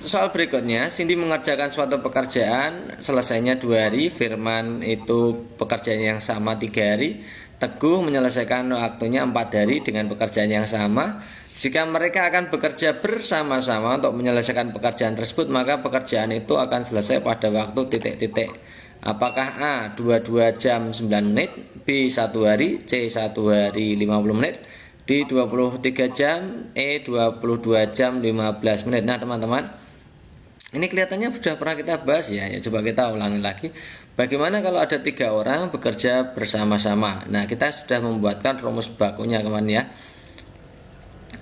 soal berikutnya, Cindy mengerjakan suatu pekerjaan selesainya 2 hari, Firman itu pekerjaan yang sama 3 hari, Teguh menyelesaikan waktunya 4 hari dengan pekerjaan yang sama. Jika mereka akan bekerja bersama-sama untuk menyelesaikan pekerjaan tersebut, maka pekerjaan itu akan selesai pada waktu titik-titik. Apakah A 22 jam 9 menit, B 1 hari, C 1 hari 50 menit, D 23 jam, E 22 jam 15 menit. Nah teman-teman, ini kelihatannya sudah pernah kita bahas ya. Coba kita ulangi lagi. Bagaimana kalau ada 3 orang bekerja bersama-sama? Nah kita sudah membuatkan rumus bakunya kemarin ya.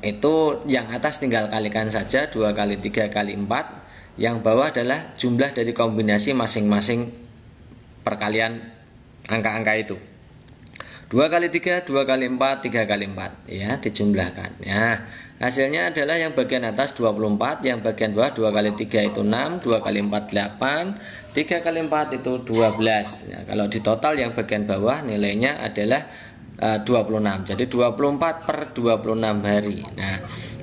Itu yang atas tinggal kalikan saja, 2 kali 3 kali 4. Yang bawah adalah jumlah dari kombinasi masing-masing perkalian angka-angka itu. 2 kali 3, 2 kali 4, 3 kali 4 ya, dijumlahkan ya. Hasilnya adalah yang bagian atas 24, yang bagian bawah 2 kali 3 itu 6, 2 kali 4 8, 3 kali 4 itu 12 ya. Kalau di total yang bagian bawah nilainya adalah 26. Jadi 24 per 26 hari. Nah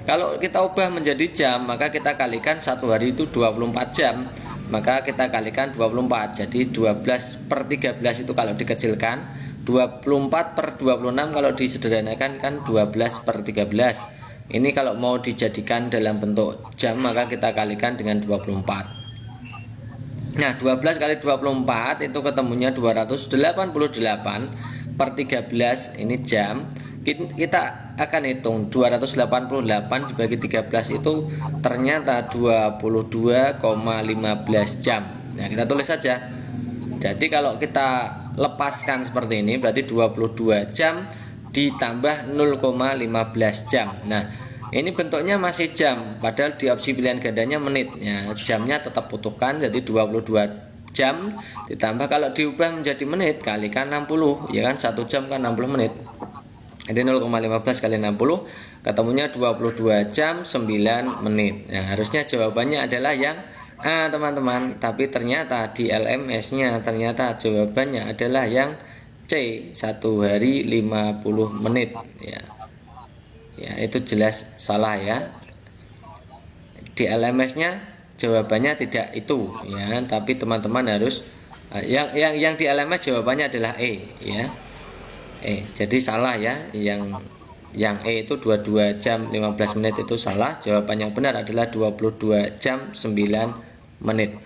kalau kita ubah menjadi jam, maka kita kalikan 1 hari itu 24 jam, maka kita kalikan 24. Jadi 12 per 13 itu kalau dikecilkan, 24 per 26 kalau disederhanakan kan 12 per 13. Ini kalau mau dijadikan dalam bentuk jam, maka kita kalikan dengan 24. Nah 12 kali 24 itu ketemunya 288 per 13, ini jam. Kita akan hitung 288 dibagi 13 itu ternyata 22,15 jam. Nah kita tulis saja. Jadi kalau kita lepaskan seperti ini berarti 22 jam ditambah 0,15 jam. Nah ini bentuknya masih jam, padahal di opsi pilihan gandanya menit ya. Jamnya tetap utuhkan, jadi 22 jam ditambah, kalau diubah menjadi menit kalikan 60 ya kan, 1 jam kan 60 menit. Jadi 0,15 kali 60 ketemunya 22 jam 9 menit. Nah, harusnya jawabannya adalah yang A teman-teman, tapi ternyata di LMS-nya ternyata jawabannya adalah yang C 1 hari 50 menit ya. Ya, itu jelas salah ya. Di LMS-nya jawabannya tidak itu ya, tapi teman-teman harus yang di LMS jawabannya adalah E ya. Jadi salah ya, yang E itu 22 jam 15 menit itu salah. Jawaban yang benar adalah 22 jam 9 menit.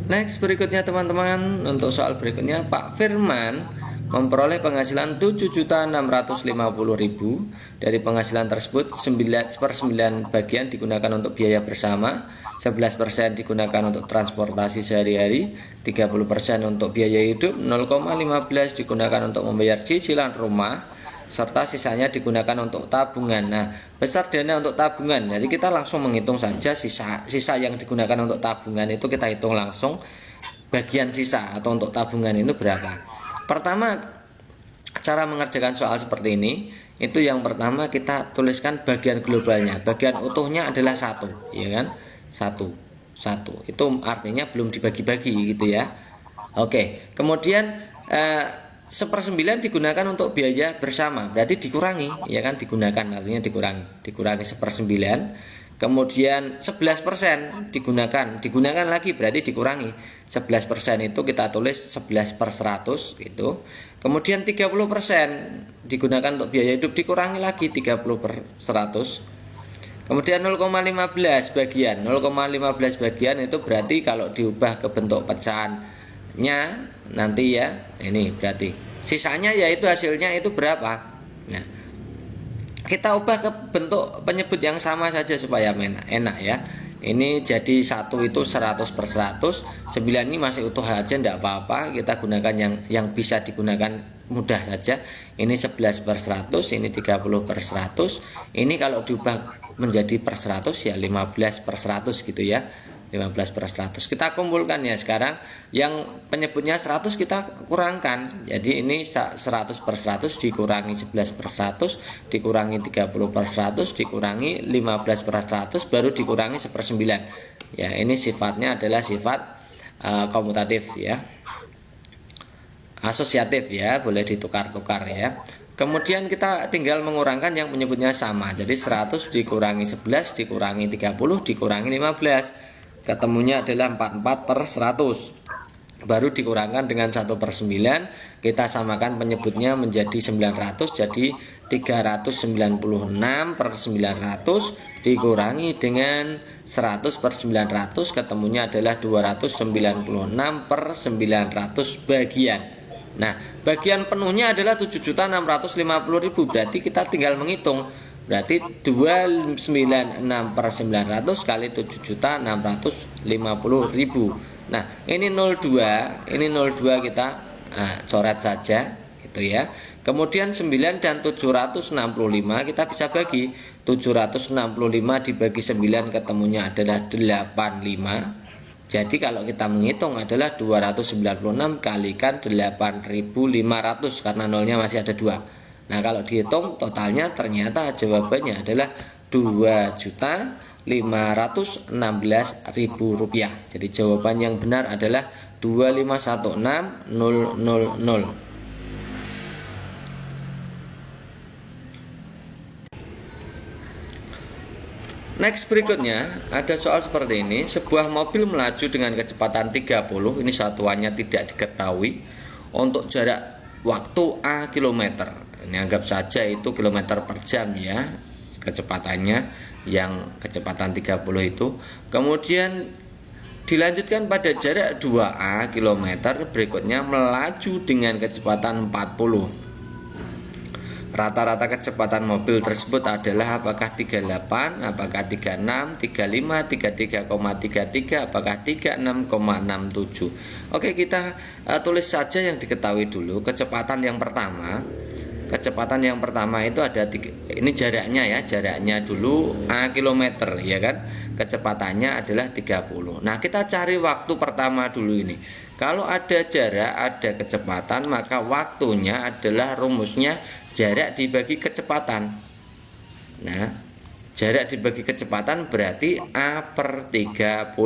Next, berikutnya teman-teman, untuk soal berikutnya, Pak Firman memperoleh penghasilan 7.650.000. Dari penghasilan tersebut 9/9 bagian digunakan untuk biaya bersama, 11% digunakan untuk transportasi sehari-hari, 30% untuk biaya hidup, 0,15 digunakan untuk membayar cicilan rumah, serta sisanya digunakan untuk tabungan. Nah, besar dana untuk tabungan. Jadi kita langsung menghitung saja sisa yang digunakan untuk tabungan itu, kita hitung langsung bagian sisa atau untuk tabungan itu berapa. Pertama, cara mengerjakan soal seperti ini, itu yang pertama kita tuliskan bagian globalnya. Bagian utuhnya adalah 1, ya kan? 1. Itu artinya belum dibagi-bagi gitu ya. Oke, kemudian 1/9 digunakan untuk biaya bersama, berarti dikurangi, ya kan? Digunakan artinya dikurangi 1/9. Kemudian 11% digunakan lagi, berarti dikurangi 11% itu kita tulis 11/100 gitu. Kemudian 30% digunakan untuk biaya hidup, dikurangi lagi 30/100. Kemudian 0,15 bagian. 0,15 bagian itu berarti kalau diubah ke bentuk pecahannya nanti ya, ini berarti sisanya yaitu hasilnya itu berapa. Nah, kita ubah ke bentuk penyebut yang sama saja supaya enak ya. Ini jadi 1 itu 100/100, 9 ini masih utuh aja, tidak apa-apa. Kita gunakan yang bisa digunakan mudah saja. Ini 11/100, ini 30/100. Ini kalau diubah menjadi per 100 ya 15/100 gitu ya. 15/100 kita kumpulkan ya. Sekarang yang penyebutnya 100 kita kurangkan, jadi ini 100/100 dikurangi 11/100 dikurangi 30/100 dikurangi 15/100 baru dikurangi 1/9 ya. Ini sifatnya adalah sifat komutatif ya, asosiatif ya, boleh ditukar-tukar ya. Kemudian kita tinggal mengurangkan yang penyebutnya sama. Jadi 100 dikurangi 11 dikurangi 30 dikurangi 15. Ketemunya adalah 44/100. Baru dikurangkan dengan 1/9. Kita samakan penyebutnya menjadi 900. Jadi 396/900 dikurangi dengan 100/900. Ketemunya adalah 296/900 bagian. Nah, bagian penuhnya adalah 7.650.000. Berarti kita tinggal menghitung. Berarti 296/900 kali 7.650.000. Nah, ini 02 kita coret saja gitu ya. Kemudian 9 dan 765 kita bisa bagi. 765 dibagi 9 ketemunya adalah 85. Jadi kalau kita menghitung adalah 296 kalikan 8.500 karena nolnya masih ada 2. Nah, kalau dihitung totalnya ternyata jawabannya adalah 2.516.000 rupiah. Jadi jawaban yang benar adalah 2516000. Next berikutnya ada soal seperti ini. Sebuah mobil melaju dengan kecepatan 30. Ini satuannya tidak diketahui. Untuk jarak waktu A kilometer. Ini anggap saja itu kilometer per jam ya. Kecepatannya yang kecepatan 30 itu. Kemudian dilanjutkan pada jarak 2A kilometer. Berikutnya melaju dengan kecepatan 40. Rata-rata kecepatan mobil tersebut adalah apakah 38, apakah 36, 35, 33,33, apakah 36,67. Oke, kita tulis saja yang diketahui dulu. Kecepatan yang pertama itu ada ini jaraknya ya, jaraknya dulu A kilometer ya kan. Kecepatannya adalah 30. Nah, kita cari waktu pertama dulu ini. Kalau ada jarak, ada kecepatan, maka waktunya adalah rumusnya jarak dibagi kecepatan. Nah, jarak dibagi kecepatan berarti A/30.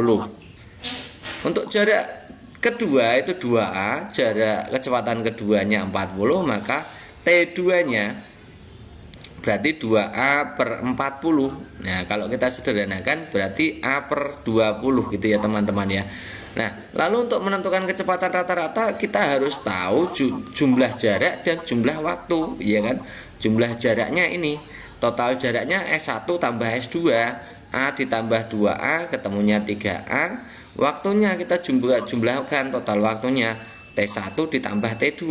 Untuk jarak kedua itu 2A, jarak kecepatan keduanya 40, maka T2-nya berarti 2A/40. Nah, kalau kita sederhanakan berarti A/20 gitu ya teman-teman ya. Nah, lalu untuk menentukan kecepatan rata-rata kita harus tahu jumlah jarak dan jumlah waktu, ya kan? Jumlah jaraknya ini, total jaraknya S1 tambah S2, A ditambah 2A ketemunya 3A. Waktunya kita jumlahkan total waktunya T1 ditambah T2,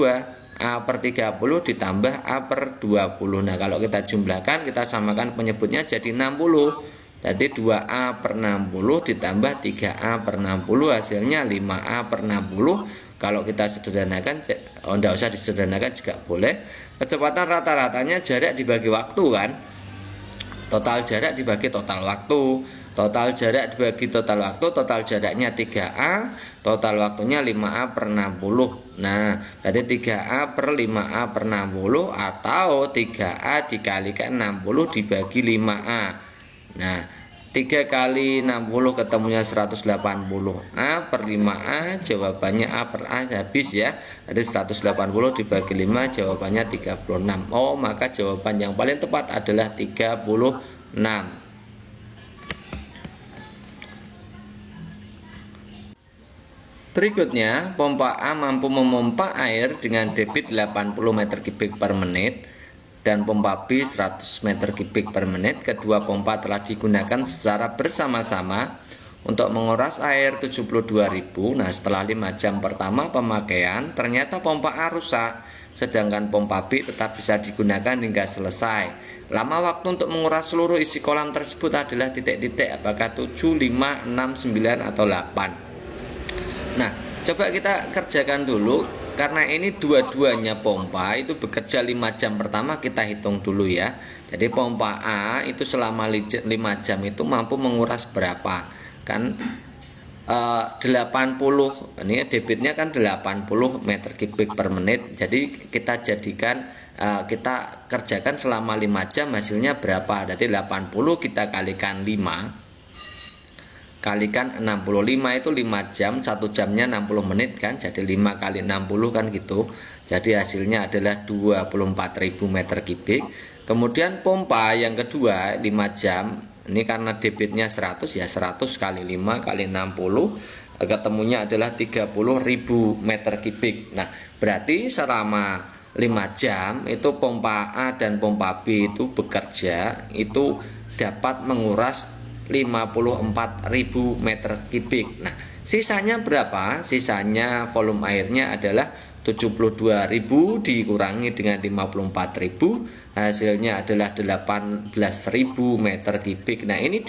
A/30 ditambah A/20. Nah, kalau kita jumlahkan, kita samakan penyebutnya jadi 60. Jadi 2A/60 ditambah 3A/60 hasilnya 5A/60. Kalau kita sederhanakan, tidak usah disederhanakan juga boleh. Kecepatan rata-ratanya jarak dibagi waktu kan. Total jarak dibagi total waktu. Total jarak dibagi total waktu, total jaraknya 3A, total waktunya 5A/60. Nah, berarti 3A/5A/60 atau 3A dikalikan 60 dibagi 5A. Nah, 3 kali 60 ketemunya 180. A/5A, jawabannya A/A habis ya. Jadi 180 dibagi 5 jawabannya 36. Oh, maka jawaban yang paling tepat adalah 36. Berikutnya, pompa A mampu memompa air dengan debit 80 meter kubik per menit dan pompa B 100 meter kubik per menit. Kedua pompa telah digunakan secara bersama-sama untuk menguras air 72.000. Nah, setelah 5 jam pertama pemakaian, ternyata pompa A rusak, sedangkan pompa B tetap bisa digunakan hingga selesai. Lama waktu untuk menguras seluruh isi kolam tersebut adalah titik-titik, apakah 7, 5, 6, 9, atau 8. Nah, coba kita kerjakan dulu. Karena ini dua-duanya pompa itu bekerja 5 jam pertama, kita hitung dulu ya. Jadi pompa A itu selama 5 jam itu mampu menguras berapa? Kan 80, ini debitnya kan 80 meter kubik per menit. Jadi kita jadikan kita kerjakan selama 5 jam hasilnya berapa? Jadi 80 kita kalikan 5. kalikan 65 itu 5 jam, 1 jamnya 60 menit kan, jadi 5 kali 60 kan gitu. Jadi hasilnya adalah 24.000 meter kubik. Kemudian pompa yang kedua 5 jam, ini karena debitnya 100 ya 100 kali 5 kali 60, ketemunya adalah 30.000 meter kubik. Nah, berarti selama 5 jam itu pompa A dan pompa B itu bekerja itu dapat menguras 54.000 meter kubik. Nah, sisanya berapa? Sisanya volume airnya adalah 72.000 dikurangi dengan 54.000, hasilnya adalah 18.000 meter kubik. Nah, ini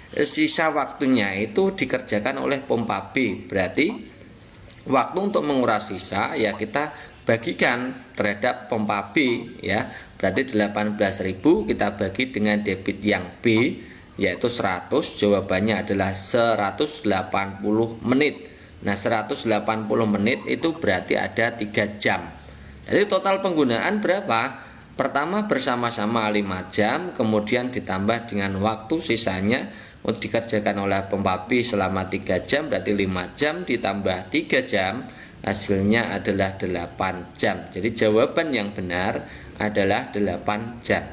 sisa waktunya itu dikerjakan oleh pompa B. Berarti waktu untuk menguras sisa ya kita bagikan terhadap pompa B ya. Berarti 18.000 kita bagi dengan debit yang B yaitu 100, jawabannya adalah 180 menit. Nah, 180 menit itu berarti ada 3 jam. Jadi total penggunaan berapa? Pertama bersama-sama 5 jam, kemudian ditambah dengan waktu sisanya dikerjakan oleh pompa B selama 3 jam, berarti 5 jam ditambah 3 jam, hasilnya adalah 8 jam. Jadi jawaban yang benar adalah 8 jam.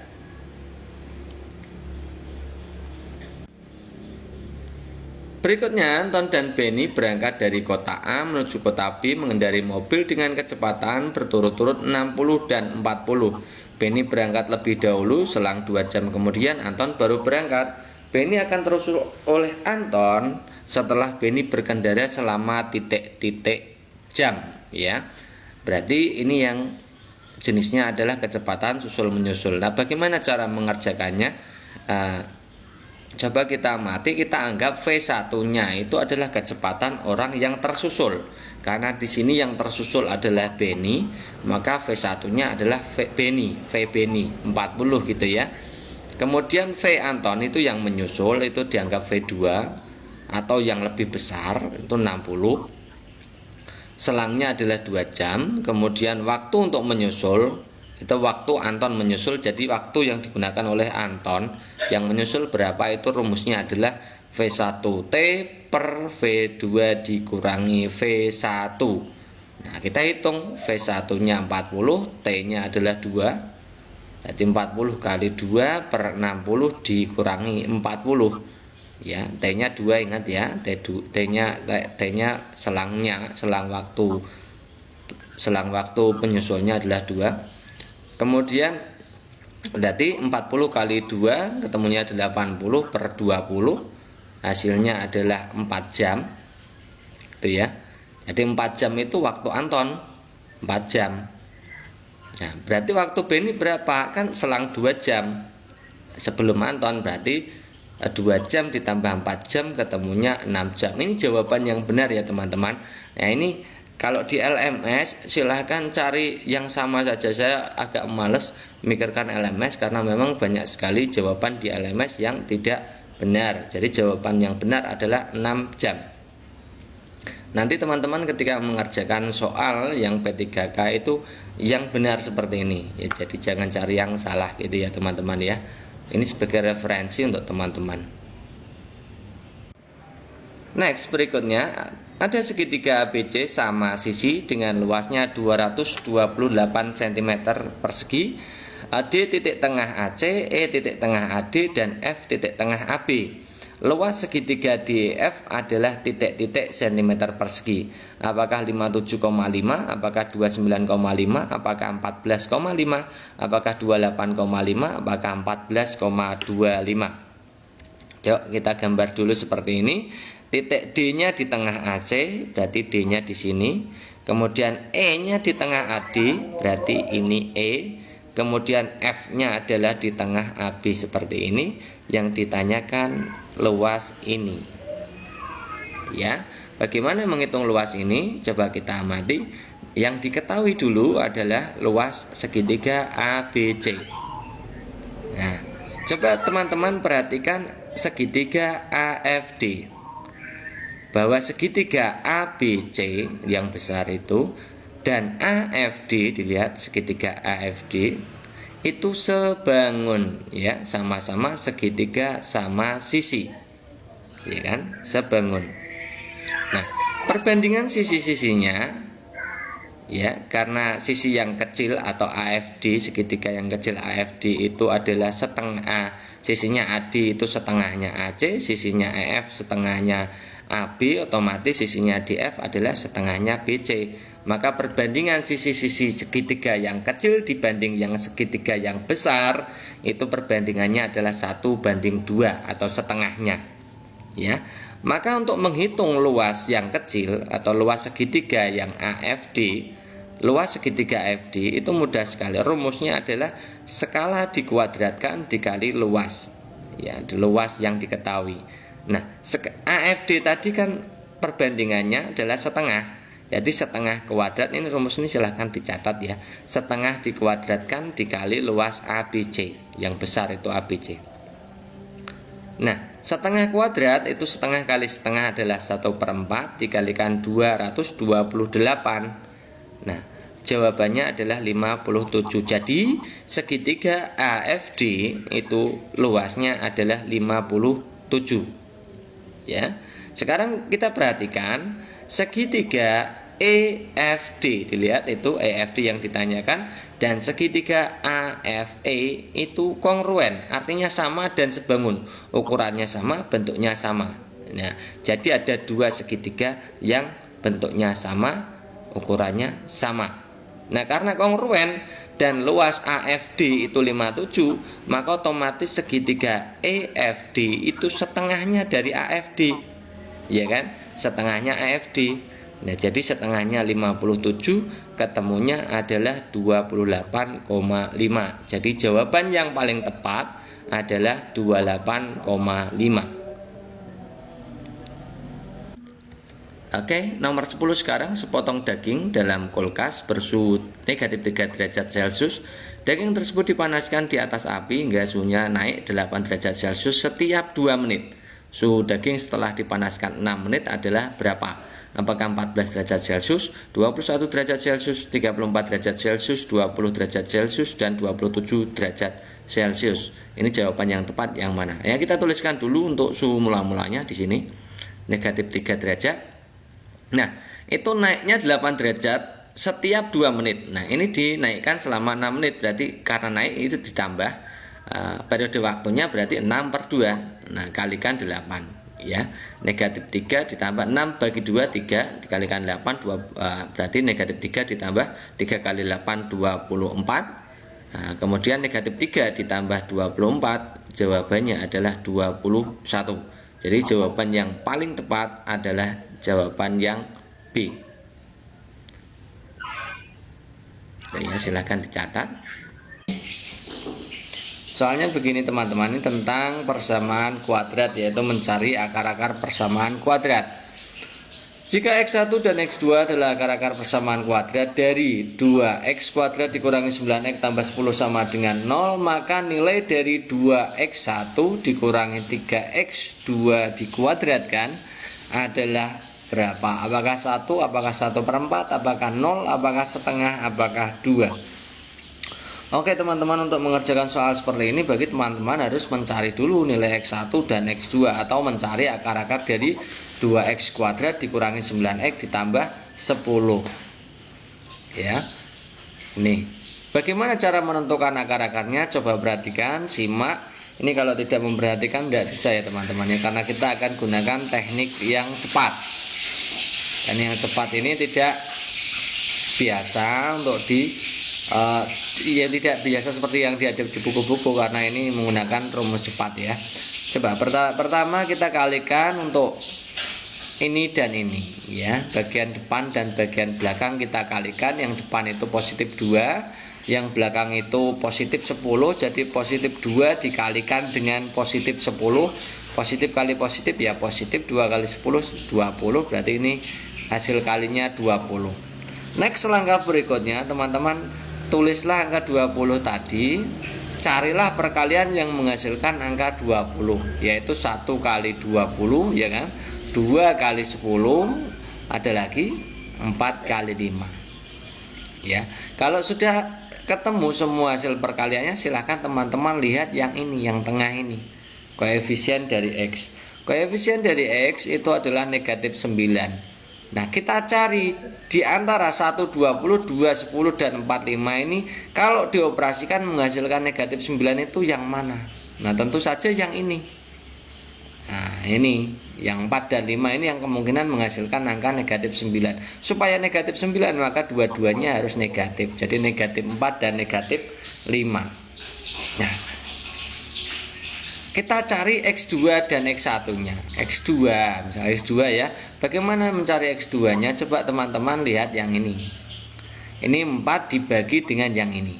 Berikutnya, Anton dan Benny berangkat dari kota A menuju kota B mengendarai mobil dengan kecepatan berturut-turut 60 dan 40. Benny berangkat lebih dahulu, selang 2 jam kemudian Anton baru berangkat. Benny akan tersusul oleh Anton setelah Benny berkendara selama titik-titik jam ya. Berarti ini yang jenisnya adalah kecepatan susul menyusul. Nah, bagaimana cara mengerjakannya? Coba kita amati, kita anggap V1-nya itu adalah kecepatan orang yang tersusul. Karena di sini yang tersusul adalah Benny, maka V1-nya adalah V Benny 40 gitu ya. Kemudian V Anton itu yang menyusul itu dianggap V2 atau yang lebih besar itu 60. Selangnya adalah 2 jam. Kemudian waktu untuk menyusul itu waktu Anton menyusul, jadi waktu yang digunakan oleh Anton yang menyusul berapa, itu rumusnya adalah V1T per V2 dikurangi V1. Nah, kita hitung V1-nya 40, T-nya adalah 2. Jadi 40 kali 2 per 60 dikurangi 40. Ya, T-nya 2, ingat ya. T-nya selang waktu penyusulnya adalah 2. Kemudian berarti 40 kali 2 ketemunya 80 per 20, hasilnya adalah 4 jam itu ya. Jadi 4 jam itu waktu Anton 4 jam. Nah, berarti waktu Benny berapa? Kan selang 2 jam sebelum Anton, berarti 2 jam ditambah 4 jam ketemunya 6 jam. Ini jawaban yang benar ya teman-teman. Nah, ini kalau di LMS silahkan cari yang sama saja. Saya agak males memikirkan LMS karena memang banyak sekali jawaban di LMS yang tidak benar. Jadi jawaban yang benar adalah 6 jam. Nanti teman-teman ketika mengerjakan soal yang P3K itu yang benar seperti ini ya, jadi jangan cari yang salah gitu ya teman-teman ya. Ini sebagai referensi untuk teman-teman. Next, berikutnya ada segitiga ABC sama sisi dengan luasnya 228 cm persegi. D titik tengah AC, E titik tengah AD, dan F titik tengah AB. Luas segitiga DEF adalah titik-titik cm persegi. Apakah 57,5, apakah 29,5, apakah 14,5, apakah 28,5, apakah 14,25. Yuk kita gambar dulu seperti ini. Titik D-nya di tengah AC, berarti D-nya di sini. Kemudian E-nya di tengah AD, berarti ini E. Kemudian F-nya adalah di tengah AB seperti ini. Yang ditanyakan luas ini. Ya, bagaimana menghitung luas ini? Coba kita amati. Yang diketahui dulu adalah luas segitiga ABC. Nah, coba teman-teman perhatikan segitiga AFD. Bahwa segitiga ABC yang besar itu dan AFD, dilihat segitiga AFD itu sebangun ya, sama-sama segitiga sama sisi. ya kan, sebangun. Nah, perbandingan sisi-sisinya ya, karena sisi yang kecil atau AFD, segitiga yang kecil AFD itu adalah setengah, sisinya AD itu setengahnya AC, sisinya EF setengahnya AB, otomatis sisinya DF adalah setengahnya BC. Maka perbandingan sisi-sisi segitiga yang kecil dibanding yang segitiga yang besar itu perbandingannya adalah 1:2 atau setengahnya, ya. Maka untuk menghitung luas yang kecil atau luas segitiga yang AFD, luas segitiga AFD itu mudah sekali. Rumusnya adalah skala dikuadratkan dikali luas, ya, luas yang diketahui. Nah, AFD tadi kan perbandingannya adalah setengah. Jadi setengah kuadrat, ini rumus ini silahkan dicatat ya. Setengah dikuadratkan dikali luas ABC, yang besar itu ABC. Nah, setengah kuadrat itu setengah kali setengah adalah 1/4 dikalikan 228. Nah, jawabannya adalah 57. Jadi segitiga AFD itu luasnya adalah 57. Ya. Sekarang kita perhatikan segitiga EFD, dilihat itu EFD yang ditanyakan, dan segitiga AFE itu kongruen, artinya sama dan sebangun, ukurannya sama, bentuknya sama. Nah, jadi ada dua segitiga yang bentuknya sama, ukurannya sama. Nah, karena kongruen dan luas AFD itu 57, maka otomatis segitiga EFD itu setengahnya dari AFD, ya kan? Setengahnya AFD. Nah, jadi setengahnya 57, ketemunya adalah 28,5. Jadi jawaban yang paling tepat adalah 28,5. Oke, nomor 10 sekarang, sepotong daging dalam kulkas bersuhu negatif 3 derajat Celcius. Daging tersebut dipanaskan di atas api hingga suhunya naik 8 derajat Celcius setiap 2 menit. Suhu daging setelah dipanaskan 6 menit adalah berapa? Apakah 14 derajat Celcius, 21 derajat Celcius, 34 derajat Celcius, 20 derajat Celcius, dan 27 derajat Celcius? Ini jawaban yang tepat yang mana? Ya, kita tuliskan dulu untuk suhu mula-mulanya di sini. Negatif 3 derajat. Nah, itu naiknya 8 derajat setiap 2 menit. Nah, ini dinaikkan selama 6 menit. Berarti karena naik itu ditambah periode waktunya berarti 6/2. Nah, kalikan 8. Ya, negatif 3 ditambah 6 bagi 2, 3 dikalikan 8, berarti negatif 3 ditambah 3 kali 8, 24. Nah, kemudian negatif 3 ditambah 24, jawabannya adalah 21. Jadi jawaban yang paling tepat adalah jawaban yang B. Ya, silahkan dicatat. Soalnya begini teman-teman, ini tentang persamaan kuadrat, yaitu mencari akar-akar persamaan kuadrat. Jika X1 dan X2 adalah akar-akar persamaan kuadrat dari 2X kuadrat dikurangi 9X tambah 10 sama dengan 0, maka nilai dari 2X1 dikurangi 3X2 dikuadratkan adalah berapa? Apakah 1, apakah 1/4, apakah 0, apakah setengah, apakah 2? Oke teman-teman, untuk mengerjakan soal seperti ini bagi teman-teman harus mencari dulu nilai X1 dan X2 atau mencari akar-akar dari 2X kuadrat dikurangi 9X ditambah 10. Ya. Nih, bagaimana cara menentukan akar-akarnya? Coba perhatikan, simak. Ini kalau tidak memperhatikan tidak bisa ya teman-teman ya, karena kita akan gunakan teknik yang cepat. Dan yang cepat ini tidak biasa untuk ya tidak biasa seperti yang diajar di buku-buku, karena ini menggunakan rumus cepat ya. Coba pertama kita kalikan untuk ini dan ini ya, bagian depan dan bagian belakang kita kalikan. Yang depan itu positif 2, yang belakang itu positif 10. Jadi positif 2 dikalikan dengan positif 10, positif kali positif ya positif, 2 kali 10 20, berarti ini hasil kalinya 20. Next, langkah berikutnya teman-teman, tulislah angka 20 tadi, carilah perkalian yang menghasilkan angka 20, yaitu 1 kali 20 ya kan, 2 kali 10, ada lagi 4 kali 5 ya. Kalau sudah ketemu semua hasil perkaliannya, silahkan teman-teman lihat yang ini, yang tengah ini koefisien dari X. Koefisien dari X itu adalah negatif 9. Nah, kita cari di antara 1, 20, 2, 10, dan 45 ini kalau dioperasikan menghasilkan negatif 9 itu yang mana? Nah, tentu saja yang ini. Nah, ini yang 4 dan 5 ini yang kemungkinan menghasilkan angka negatif 9. Supaya negatif 9 maka dua-duanya harus negatif. Jadi negatif 4 dan negatif 5. Nah, kita cari X2 dan X1 nya. X2, misalnya X2 ya. Bagaimana mencari X2 nya? Coba teman-teman lihat yang ini. Ini 4 dibagi dengan yang ini,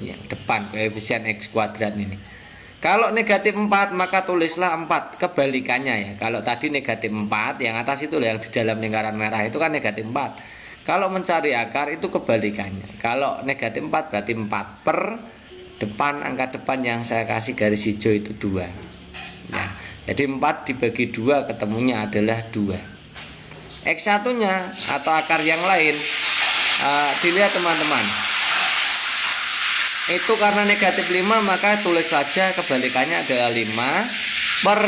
yang depan, koefisien X kuadrat ini. Kalau negatif 4 maka tulislah 4 kebalikannya ya. Kalau tadi negatif 4, yang atas itu yang di dalam lingkaran merah itu kan negatif 4. Kalau mencari akar itu kebalikannya. Kalau negatif 4 berarti 4 per depan, angka depan yang saya kasih garis hijau itu 2. Nah, jadi 4 dibagi 2 ketemunya adalah 2. X1 nya atau akar yang lain, dilihat teman-teman. Itu karena negatif 5 maka tulis saja kebalikannya adalah 5 per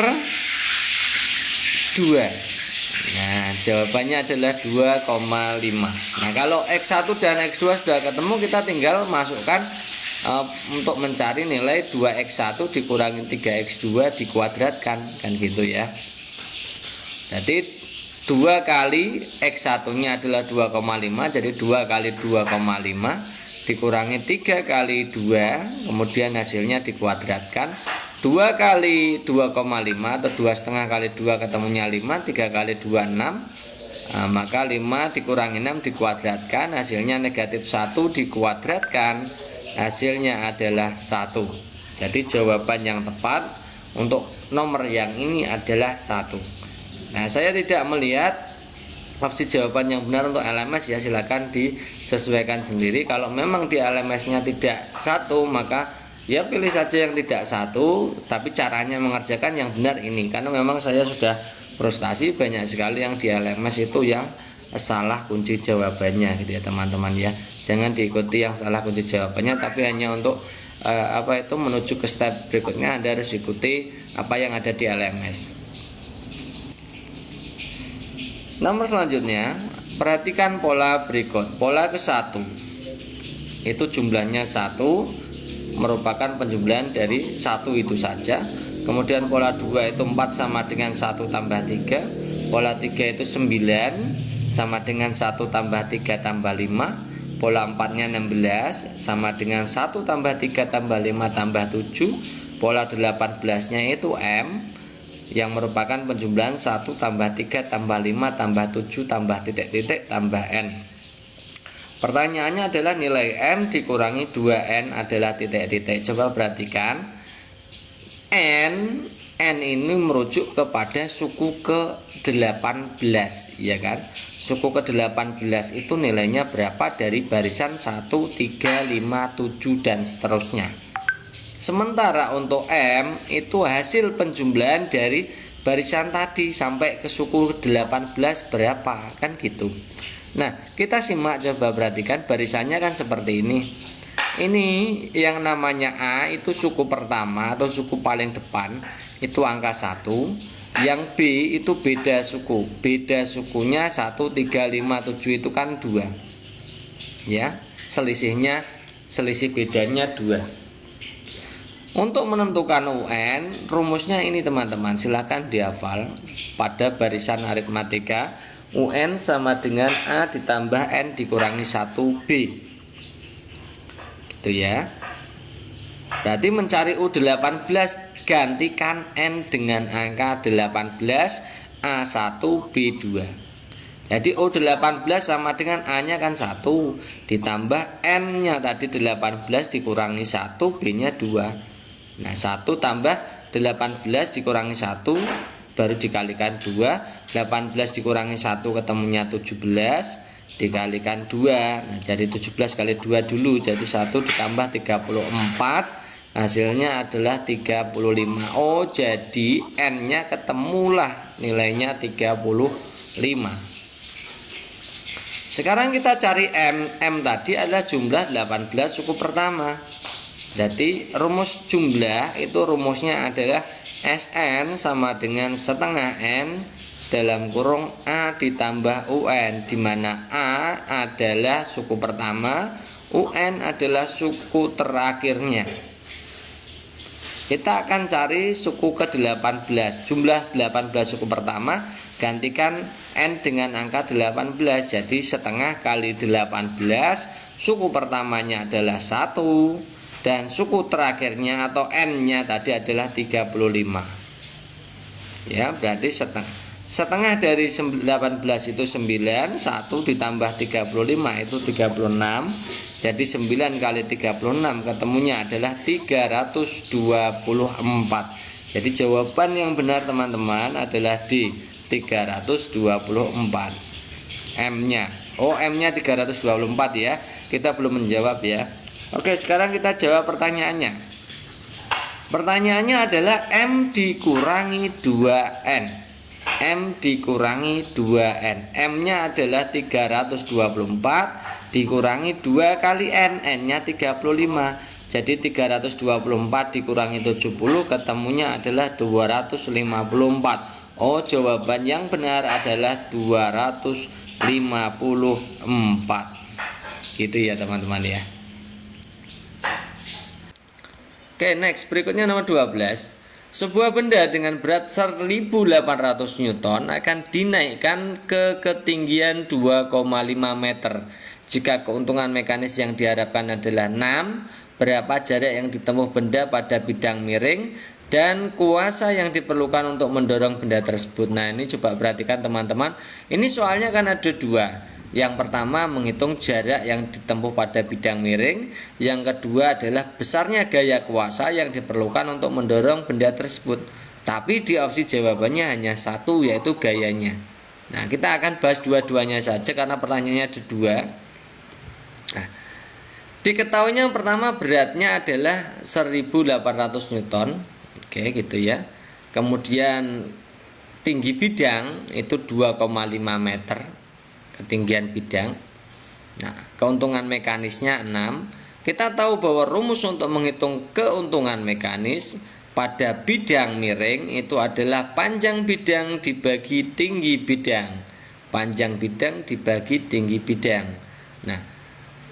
2. Nah, jawabannya adalah 2,5. Nah, kalau X1 dan X2 sudah ketemu, kita tinggal masukkan untuk mencari nilai 2x1 dikurangi 3x2 dikuadratkan, kan gitu ya. Jadi 2 kali x1 nya adalah 2,5, jadi 2 kali 2,5 dikurangi 3 kali 2, kemudian hasilnya dikuadratkan. 2 kali 2,5 atau 2,5 kali 2 ketemunya 5, 3 kali 2 6. Maka 5 dikurangi 6 dikuadratkan, hasilnya negatif 1 dikuadratkan, hasilnya adalah 1. Jadi jawaban yang tepat untuk nomor yang ini adalah 1. Nah, saya tidak melihat opsi jawaban yang benar untuk LMS ya, silakan disesuaikan sendiri. Kalau memang di LMS-nya tidak 1, maka ya pilih saja yang tidak 1, tapi caranya mengerjakan yang benar ini. Karena memang saya sudah frustasi banyak sekali yang di LMS itu yang salah kunci jawabannya gitu ya teman-teman ya. Jangan diikuti yang salah kunci jawabannya, tapi hanya untuk menuju ke step berikutnya Anda harus ikuti apa yang ada di LMS. Nomor selanjutnya, perhatikan pola berikut. Pola ke-1 itu jumlahnya 1, merupakan penjumlahan dari 1 itu saja. Kemudian pola 2 itu 4 sama dengan 1 tambah 3. Pola 3 itu 9 sama dengan 1 tambah 3 tambah 5. Pola 4 nya 16 sama dengan 1 tambah 3 tambah 5 tambah 7. Pola 18 nya itu M, yang merupakan penjumlahan 1 tambah 3 tambah 5 tambah 7 tambah titik-titik tambah N. Pertanyaannya adalah nilai M dikurangi 2N adalah titik-titik. Coba perhatikan, N ini merujuk kepada suku ke-18 ya kan. Suku ke-18 itu nilainya berapa dari barisan 1, 3, 5, 7 dan seterusnya. Sementara untuk M itu hasil penjumlahan dari barisan tadi sampai ke suku ke-18 berapa, kan gitu. Nah, kita simak, coba perhatikan barisannya kan seperti ini. Ini yang namanya A itu suku pertama atau suku paling depan, itu angka 1. Yang B itu beda suku. Beda sukunya 1, 3, 5, 7 itu kan 2. Ya, selisih bedanya 2. Untuk menentukan UN, rumusnya ini teman-teman, silakan dihafal pada barisan aritmatika. UN sama dengan A ditambah N dikurangi 1B. Gitu ya. Berarti mencari U18, gantikan N dengan angka 18, A1, B2. Jadi U18 sama dengan A-nya kan 1, ditambah N-nya tadi 18 dikurangi 1, B-nya 2. Nah, 1 tambah 18 dikurangi 1 baru dikalikan 2. 18 dikurangi 1 ketemunya 17 dikalikan 2. Nah, jadi 17 kali 2 dulu, jadi 1 ditambah 34, hasilnya adalah 35. Oh, jadi N-nya ketemulah nilainya 35. Sekarang kita cari M. M tadi adalah jumlah 18 suku pertama. Jadi rumus jumlah itu rumusnya adalah Sn sama dengan setengah N dalam kurung A ditambah UN, di mana A adalah suku pertama, UN adalah suku terakhirnya. Kita akan cari suku ke-18, jumlah 18 suku pertama, gantikan N dengan angka 18, jadi setengah kali 18, suku pertamanya adalah 1, dan suku terakhirnya atau N-nya tadi adalah 35. Ya, berarti setengah dari 18 itu 9, 1 ditambah 35 itu 36. Jadi 9 kali 36 ketemunya adalah 324. Jadi jawaban yang benar teman-teman adalah D, 324. M-nya. Oh, M-nya 324 ya. Kita belum menjawab ya. Oke, sekarang kita jawab pertanyaannya. Pertanyaannya adalah M dikurangi 2N. M dikurangi 2N. M-nya adalah 324 dikurangi 2 kali N, N-nya 35. Jadi 324 dikurangi 70 ketemunya adalah 254. Oh, jawaban yang benar adalah 254. Gitu ya teman-teman ya. Oke, next, berikutnya nomor 12. Sebuah benda dengan berat 1800 Newton akan dinaikkan ke ketinggian 2,5 meter. Jika keuntungan mekanis yang diharapkan adalah 6, berapa jarak yang ditempuh benda pada bidang miring dan kuasa yang diperlukan untuk mendorong benda tersebut. Nah, ini coba perhatikan teman-teman. Ini soalnya kan ada dua. Yang pertama menghitung jarak yang ditempuh pada bidang miring. Yang kedua adalah besarnya gaya kuasa yang diperlukan untuk mendorong benda tersebut. Tapi di opsi jawabannya hanya satu, yaitu gayanya. Nah, kita akan bahas dua-duanya saja karena pertanyaannya ada dua. Nah, diketahuinya yang pertama beratnya adalah 1800 Newton. Oke, gitu ya. Kemudian tinggi bidang itu 2,5 meter ketinggian bidang. Nah, keuntungan mekanisnya 6. Kita tahu bahwa rumus untuk menghitung keuntungan mekanis pada bidang miring itu adalah panjang bidang dibagi tinggi bidang. Panjang bidang dibagi tinggi bidang. Nah,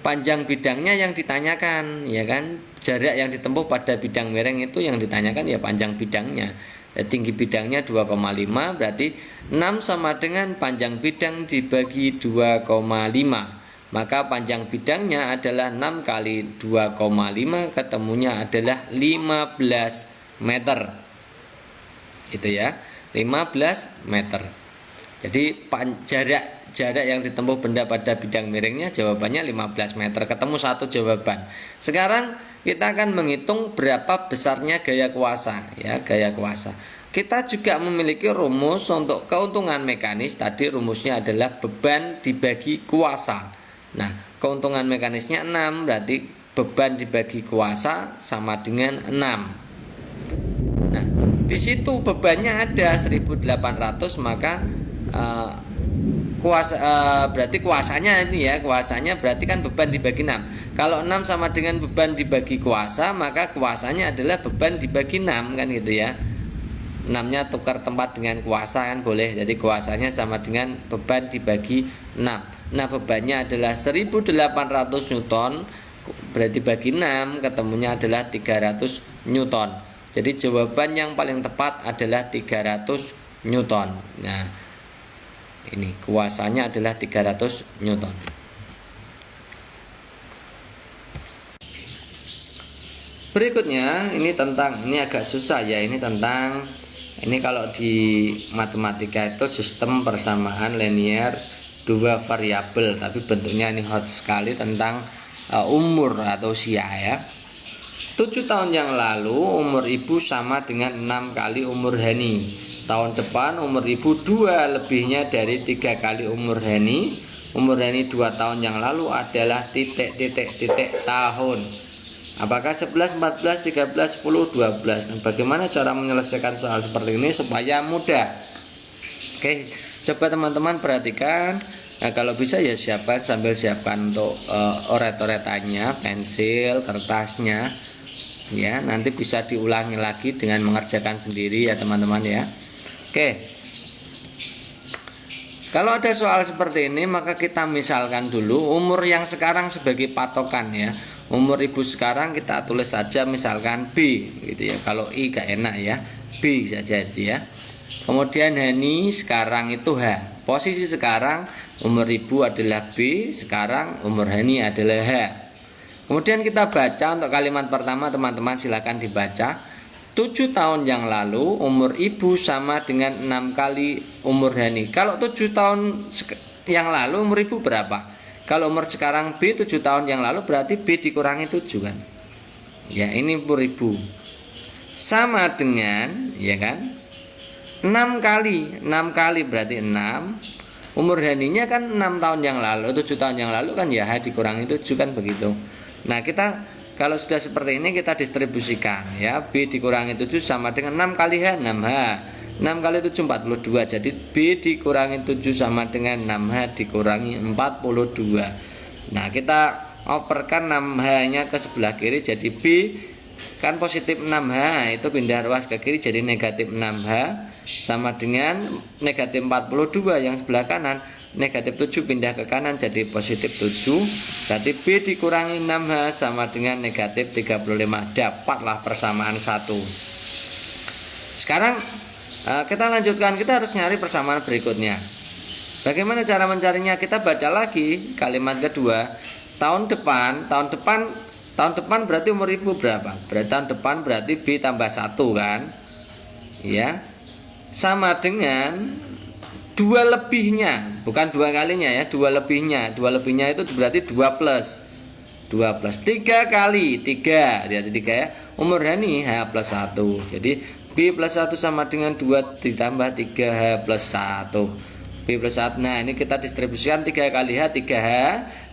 panjang bidangnya yang ditanyakan, ya kan? Jarak yang ditempuh pada bidang miring itu yang ditanyakan ya panjang bidangnya. Tinggi bidangnya 2,5, berarti 6 sama dengan panjang bidang dibagi 2,5. Maka panjang bidangnya adalah 6 kali 2,5, ketemunya adalah 15 meter. Gitu ya, 15 meter. Jadi jarak yang ditempuh benda pada bidang miringnya jawabannya 15 meter. Ketemu satu jawaban. Sekarang kita akan menghitung berapa besarnya gaya kuasa, ya, gaya kuasa. Kita juga memiliki rumus untuk keuntungan mekanis. Tadi rumusnya adalah beban dibagi kuasa. Nah, keuntungan mekanisnya 6, berarti beban dibagi kuasa sama dengan 6. Nah, di situ bebannya ada 1800, maka berarti kuasanya ini ya, kuasanya berarti kan beban dibagi 6. Kalau 6 sama dengan beban dibagi kuasa, maka kuasanya adalah beban dibagi 6 kan gitu ya. 6-nya tukar tempat dengan kuasa kan boleh. Jadi kuasanya sama dengan beban dibagi 6. Nah, bebannya adalah 1800 Newton, berarti bagi 6 ketemunya adalah 300 Newton. Jadi jawaban yang paling tepat adalah 300 Newton. Nah, ini kuasanya adalah 300 Newton. Berikutnya ini agak susah ya, ini kalau di matematika itu sistem persamaan linear dua variabel, tapi bentuknya ini hot sekali, tentang umur atau usia ya. 7 tahun yang lalu umur ibu sama dengan 6 kali umur Hani. Tahun depan umur ibu 2 lebihnya dari 3 kali umur Hani. Umur Hani 2 tahun yang lalu adalah ... tahun. Apakah 11, 14, 13, 10, 12? Nah, bagaimana cara menyelesaikan soal seperti ini supaya mudah? Oke, coba teman-teman perhatikan. Nah, kalau bisa ya sambil siapkan untuk oret-oretannya, pensil, kertasnya. ya. Nanti bisa diulangi lagi dengan mengerjakan sendiri ya teman-teman ya. Oke. Kalau ada soal seperti ini, maka kita misalkan dulu umur yang sekarang sebagai patokan ya. Umur ibu sekarang kita tulis saja misalkan B gitu ya. Kalau I gak enak ya, B saja itu ya. Kemudian Hani sekarang itu H. Posisi sekarang umur ibu adalah B, sekarang umur Hani adalah H. Kemudian kita baca untuk kalimat pertama, teman-teman silakan dibaca. 7 tahun yang lalu umur ibu sama dengan 6 kali umur Hani. Kalau 7 tahun yang lalu umur ibu berapa? Kalau umur sekarang B 7 tahun yang lalu berarti B dikurangi 7 kan. Ya, ini umur ibu. Sama dengan ya kan? 6 kali berarti 6. Umur Haninya kan 6 tahun yang lalu, 7 tahun yang lalu kan ya H dikurangi 7 kan begitu. Nah, kita kalau sudah seperti ini kita distribusikan ya. B dikurangi 7 sama dengan 6 kali H 6H. 6 kali 7 42. Jadi B dikurangi 7 sama dengan 6H dikurangi 42. Nah, kita operkan 6H nya ke sebelah kiri, jadi B kan positif 6H, itu pindah ruas ke kiri jadi negatif 6H sama dengan negatif 42. Yang sebelah kanan negatif 7 pindah ke kanan jadi positif 7. Berarti B dikurangi 6H sama dengan negatif 35. Dapatlah persamaan 1. Sekarang kita lanjutkan, kita harus nyari persamaan berikutnya. Bagaimana cara mencarinya? Kita baca lagi kalimat kedua. Tahun depan berarti umur ibu berapa? Berarti tahun depan berarti B tambah 1 kan? Ya. Sama dengan 2 lebihnya, bukan 2 kalinya ya, 2 lebihnya. 2 lebihnya itu berarti 2 plus 3 kali 3. Lihat 3 ya. Umur Hani H plus 1. Jadi B plus 1 sama dengan 2 ditambah 3H plus 1. B plus 1. Nah, ini kita distribusikan 3 kali H 3H,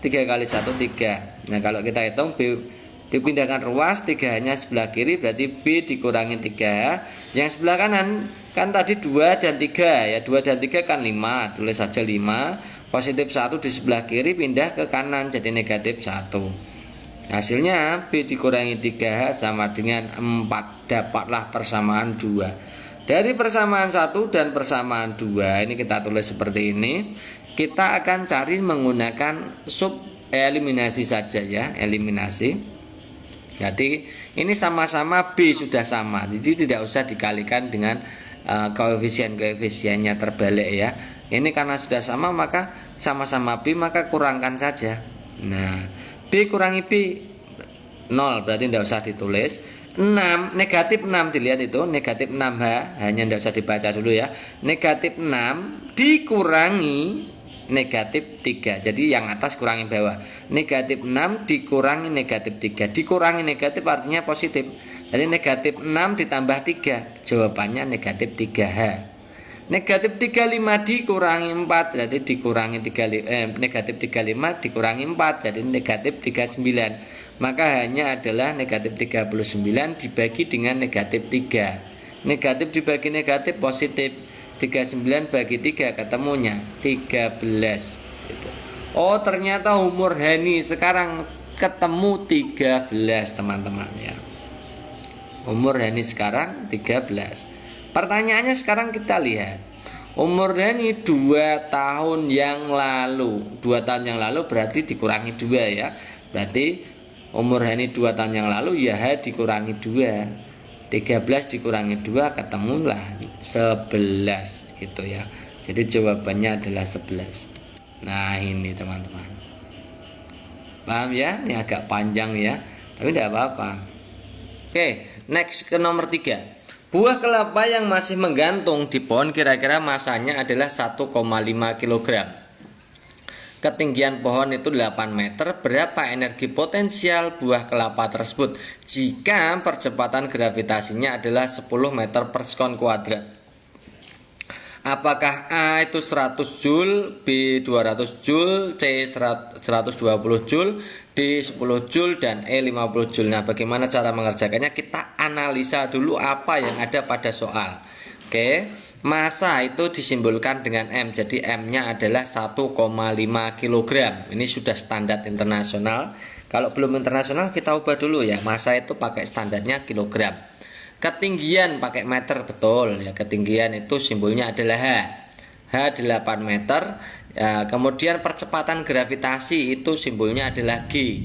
3 kali 1 3. Nah, kalau kita hitung B dipindahkan ruas, 3H-nya sebelah kiri berarti B dikurangi 3H. Yang sebelah kanan kan tadi 2 dan 3 ya. 2 dan 3 kan 5. Tulis saja 5. Positif 1 di sebelah kiri pindah ke kanan jadi negatif 1. Hasilnya B dikurangi 3H sama dengan 4. Dapatlah persamaan 2. Dari persamaan 1 dan persamaan 2 ini kita tulis seperti ini. Kita akan cari menggunakan sub eliminasi saja ya, eliminasi. Jadi ini sama-sama B sudah sama, jadi tidak usah dikalikan dengan koefisien-koefisiennya terbalik ya. Ini karena sudah sama maka sama-sama B, maka kurangkan saja. Nah, B kurangi B 0 berarti tidak usah ditulis. 6 negatif 6 dilihat itu negatif 6H, hanya tidak usah dibaca dulu ya. Negatif 6 dikurangi negatif 3. Jadi yang atas kurangi bawah. Negatif 6 dikurangi negatif 3. Dikurangi negatif artinya positif. Jadi negatif 6 ditambah 3. Jawabannya negatif 3H. Negatif 35 dikurangi 4. Jadi dikurangi negatif 35 dikurangi 4. Jadi negatif 39. Maka hanya adalah negatif 39 dibagi dengan negatif 3. Negatif dibagi negatif positif. 39 bagi 3 ketemunya 13 gitu. Oh, ternyata umur Hani sekarang ketemu 13 teman-teman ya. Umur Hani sekarang 13. Pertanyaannya sekarang kita lihat. Umur Hani 2 tahun yang lalu. 2 tahun yang lalu berarti dikurangi 2 ya. Berarti umur Hani 2 tahun yang lalu ya H dikurangi 2. 13 dikurangi 2 ketemulah 11 gitu ya. Jadi jawabannya adalah 11. Nah, ini teman-teman. Paham ya? Ini agak panjang ya, tapi tidak apa-apa. Oke, next ke nomor 3. Buah kelapa yang masih menggantung di pohon kira-kira masanya adalah 1,5 kg. Ketinggian pohon itu 8 meter. Berapa energi potensial buah kelapa tersebut jika percepatan gravitasinya adalah 10 meter per sekon kuadrat? Apakah A itu 100 Joule, B 200 Joule, C 120 Joule, D 10 Joule, dan E 50 Joule? Nah, bagaimana cara mengerjakannya? Kita analisa dulu apa yang ada pada soal. Oke, massa itu disimbolkan dengan M. Jadi M-nya adalah 1,5 kg. Ini sudah standar internasional. Kalau belum internasional kita ubah dulu ya. Massa itu pakai standarnya kilogram. Ketinggian pakai meter, betul ya. Ketinggian itu simbolnya adalah H. H 8 meter. Ya, kemudian percepatan gravitasi itu simbolnya adalah G.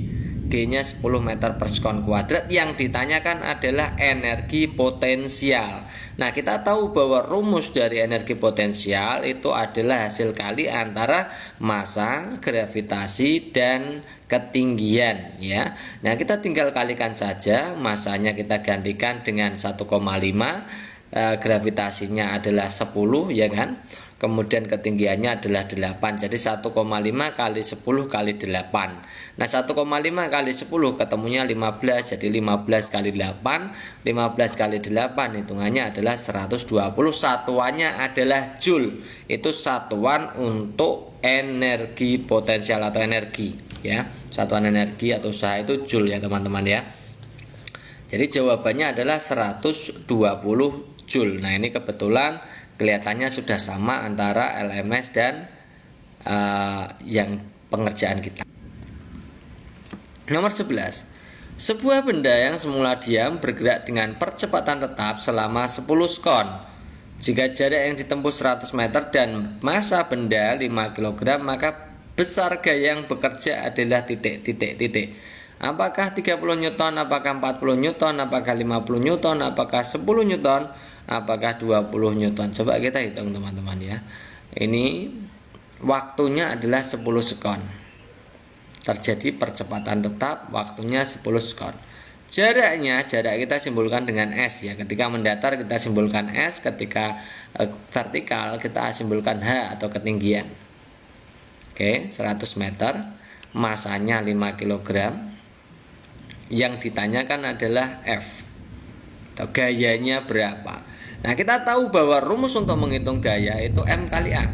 G-nya 10 meter per sekon kuadrat. Yang ditanyakan adalah energi potensial. Nah, kita tahu bahwa rumus dari energi potensial itu adalah hasil kali antara massa, gravitasi, dan ketinggian ya. Nah, kita tinggal kalikan saja. Massanya kita gantikan dengan 1,5, gravitasinya adalah 10 ya kan. Kemudian ketinggiannya adalah 8. Jadi 1,5 kali 10 kali 8. Nah, 1,5 kali 10 ketemunya 15. Jadi 15 kali 8, 15 kali 8 hitungannya adalah 120. Satuannya adalah joule. Itu satuan untuk energi potensial atau energi ya. Satuan energi atau usaha itu joule ya teman-teman ya. Jadi jawabannya adalah 120 joule. Nah, ini kebetulan kelihatannya sudah sama antara LMS dan yang pengerjaan kita. Nomor 11. Sebuah benda yang semula diam bergerak dengan percepatan tetap selama 10 sekon. Jika jarak yang ditempuh 100 meter dan massa benda 5 kg, maka besar gaya yang bekerja adalah titik. Apakah 30 Newton, apakah 40 Newton, apakah 50 Newton, apakah 10 Newton, apakah 20 Newton. Coba kita hitung teman-teman ya. Ini waktunya adalah 10 sekon. Terjadi percepatan tetap, waktunya 10 sekon. Jarak kita simbolkan dengan S ya. Ketika mendatar kita simbolkan S, ketika vertikal kita simbolkan H atau ketinggian. Oke, 100 meter, massanya 5 kg. Yang ditanyakan adalah F atau gayanya berapa. Nah, kita tahu bahwa rumus untuk menghitung gaya itu M kali A.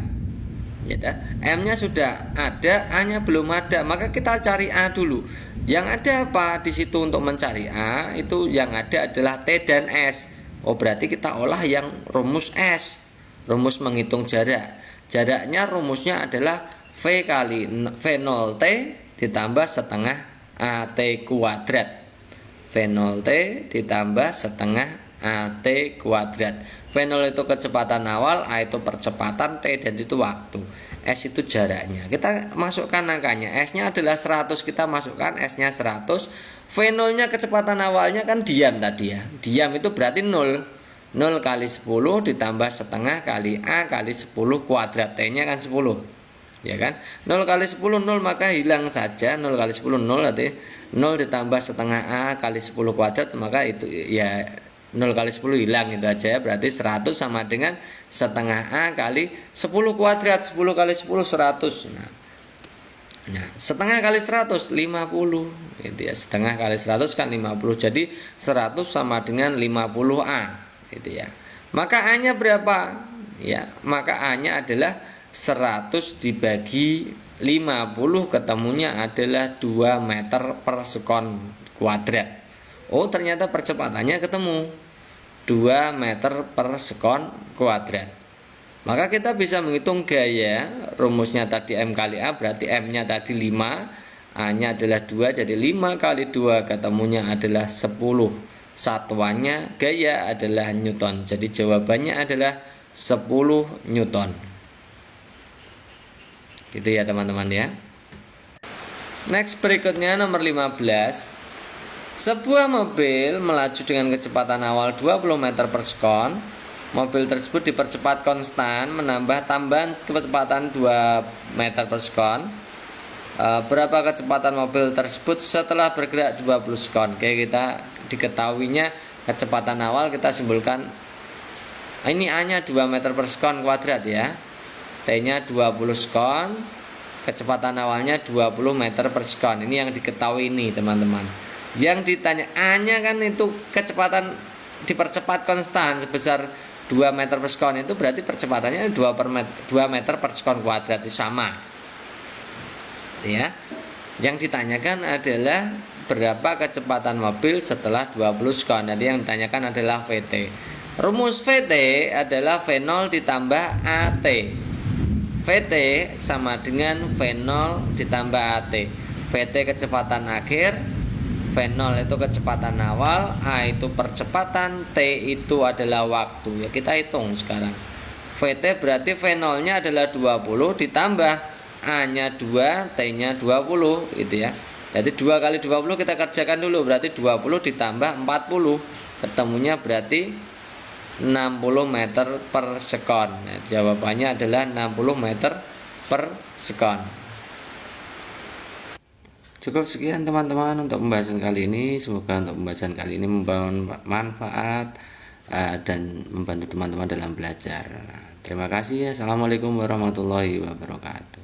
Ya, M-nya sudah ada, A-nya belum ada. Maka kita cari A dulu. Yang ada apa di situ untuk mencari A? Itu yang ada adalah T dan S. Oh, berarti kita olah yang rumus S. Rumus menghitung jarak. Jaraknya rumusnya adalah V kali V0T ditambah setengah AT kuadrat. V0T ditambah setengah AT kuadrat. V0 itu kecepatan awal, A itu percepatan, T dan itu waktu. S itu jaraknya. Kita masukkan angkanya. S-nya adalah 100, kita masukkan S-nya 100. V0-nya kecepatan awalnya kan diam tadi ya. Diam itu berarti 0. 0 kali 10 ditambah setengah kali A kali 10 kuadrat. T-nya kan 10. Ya kan? 0 kali 10 0, maka hilang saja. 0 kali 10 0 berarti 0 ditambah setengah A kali 10 kuadrat, maka itu ya 0 kali 10 hilang itu aja ya. Berarti 100 sama dengan setengah A kali 10 kuadrat. 10 kali 10 100. Nah, setengah kali 100 50 gitu ya. Setengah kali 100 kan 50. Jadi 100 sama dengan 50A gitu ya. Maka A-nya berapa? Ya, maka A-nya adalah 100 dibagi 50, ketemunya adalah 2 meter per sekon kuadrat. Oh, ternyata percepatannya ketemu 2 meter per sekon kuadrat. Maka kita bisa menghitung gaya. Rumusnya tadi M kali A, berarti M-nya tadi 5, A-nya adalah 2, jadi 5 kali 2 ketemunya adalah 10. Satuannya gaya adalah Newton. Jadi jawabannya adalah 10 Newton. Gitu ya teman-teman ya. Next berikutnya nomor 15. Sebuah mobil melaju dengan kecepatan awal 20 meter per sekon. Mobil tersebut dipercepat konstan menambah tambahan kecepatan 2 meter per sekon. Berapa kecepatan mobil tersebut setelah bergerak 20 sekon? Oke, kita diketahuinya kecepatan awal kita simbolkan. Ini A-nya 2 meter per sekon kuadrat ya. T-nya 20 sekon, kecepatan awalnya 20 meter per sekon. Ini yang diketahui ini teman-teman. Yang ditanya A-nya kan itu kecepatan dipercepat konstan sebesar 2 meter per sekon. Itu berarti percepatannya 2 meter per sekon kuadrat, itu sama ya. Yang ditanyakan adalah berapa kecepatan mobil setelah 20 sekon. Jadi yang ditanyakan adalah VT. Rumus VT adalah V0 ditambah AT. VT sama dengan V0 ditambah AT. VT kecepatan akhir, V0 itu kecepatan awal, A itu percepatan, T itu adalah waktu. Ya kita hitung sekarang. VT berarti V0 nya adalah 20 ditambah A nya 2, T nya 20 gitu ya. Jadi 2 kali 20 kita kerjakan dulu, berarti 20 ditambah 40. Ketemunya berarti 60 meter per sekon. Nah, jawabannya adalah 60 meter per sekon. Cukup sekian teman-teman untuk pembahasan kali ini. Semoga untuk pembahasan kali ini membawa manfaat dan membantu teman-teman dalam belajar. Terima kasih. Assalamualaikum warahmatullahi wabarakatuh.